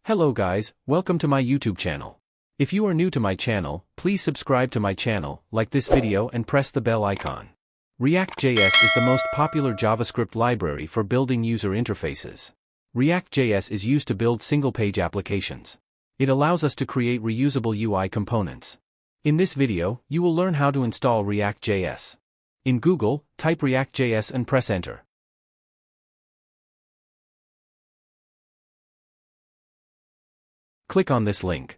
Hello guys, welcome to my YouTube channel. If you are new to my channel, please subscribe to my channel, like this video and press the bell icon. React.js is the most popular JavaScript library for building user interfaces. React.js is used to build single-page applications. It allows us to create reusable UI components. In this video, you will learn how to install React.js. In Google, type React.js and press enter. Click on this link.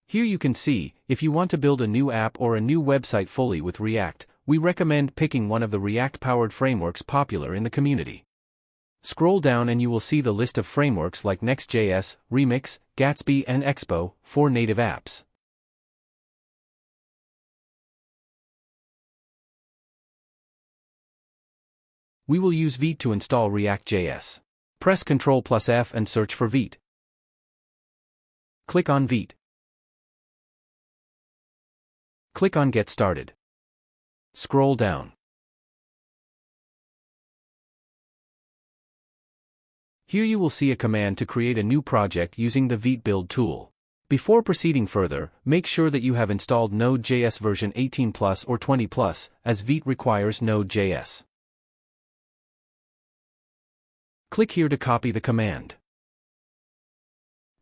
Here you can see, if you want to build a new app or a new website fully with React, we recommend picking one of the React-powered frameworks popular in the community. Scroll down and you will see the list of frameworks like Next.js, Remix, Gatsby and Expo for native apps. We will use Vite to install React.js. Press Ctrl+F and search for Vite. Click on Vite. Click on Get Started. Scroll down. Here you will see a command to create a new project using the Vite build tool. Before proceeding further, make sure that you have installed Node.js version 18 plus or 20 plus, as Vite requires Node.js. Click here to copy the command.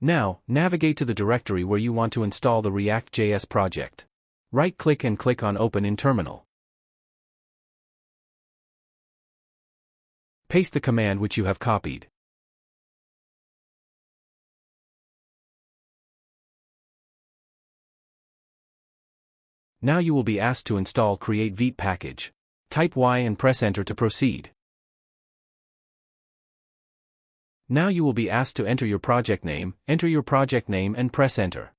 Now, navigate to the directory where you want to install the React.js project. Right-click and click on Open in Terminal. Paste the command which you have copied. Now you will be asked to install Create Vite package. Type Y and press Enter to proceed. Now you will be asked to enter your project name and press Enter.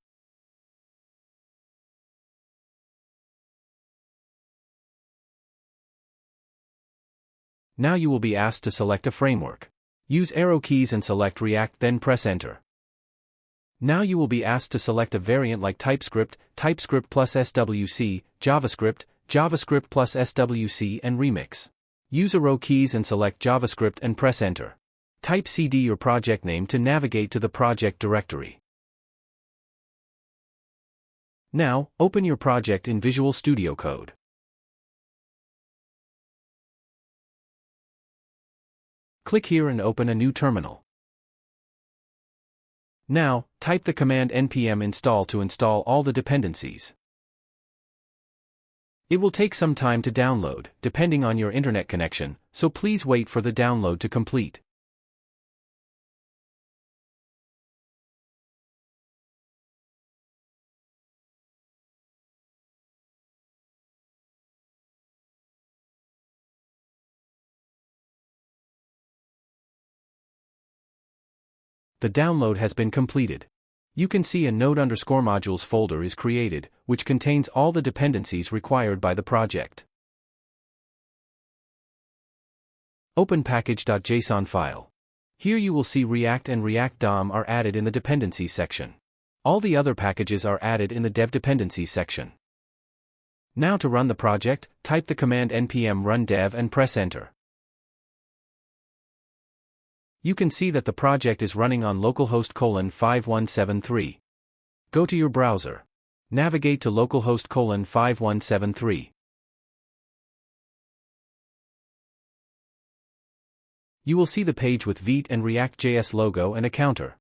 Now you will be asked to select a framework. Use arrow keys and select React, then press Enter. Now you will be asked to select a variant like TypeScript, TypeScript plus SWC, JavaScript, JavaScript plus SWC and Remix. Use arrow keys and select JavaScript and press Enter. Type cd your project name to navigate to the project directory. Now, open your project in Visual Studio Code. Click here and open a new terminal. Now, type the command npm install to install all the dependencies. It will take some time to download, depending on your internet connection, so please wait for the download to complete. The download has been completed. You can see a node_modules folder is created, which contains all the dependencies required by the project. Open package.json file. Here you will see React and React DOM are added in the dependencies section. All the other packages are added in the dev dependencies section. Now to run the project, type the command npm run dev and press Enter. You can see that the project is running on localhost 5173. Go to your browser. Navigate to localhost 5173. You will see the page with Vite and React.js logo and a counter.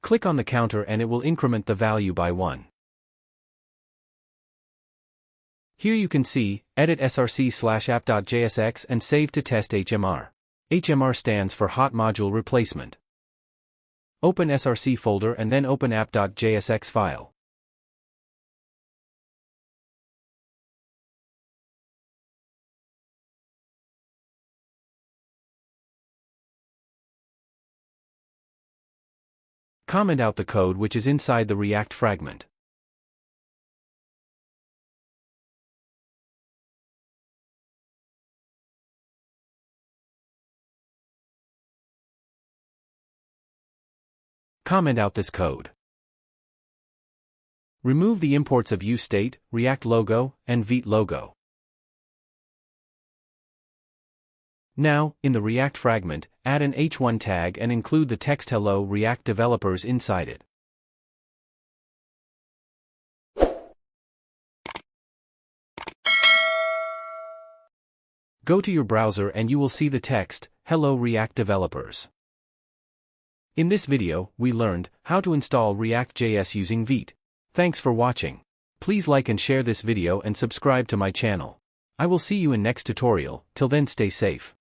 Click on the counter and it will increment the value by 1. Here you can see, edit src/app.jsx and save to test HMR. HMR stands for Hot Module Replacement. Open src folder and then open app.jsx file. Comment out the code which is inside the React fragment. Comment out this code. Remove the imports of useState, React logo, and Vite logo. Now, in the React fragment, Add an h1 tag and include the text Hello React Developers inside it. Go to your browser and you will see the text, Hello React Developers. In this video, we learned how to install React.js using Vite. Thanks for watching. Please like and share this video and subscribe to my channel. I will see you in next tutorial. Till then, stay safe.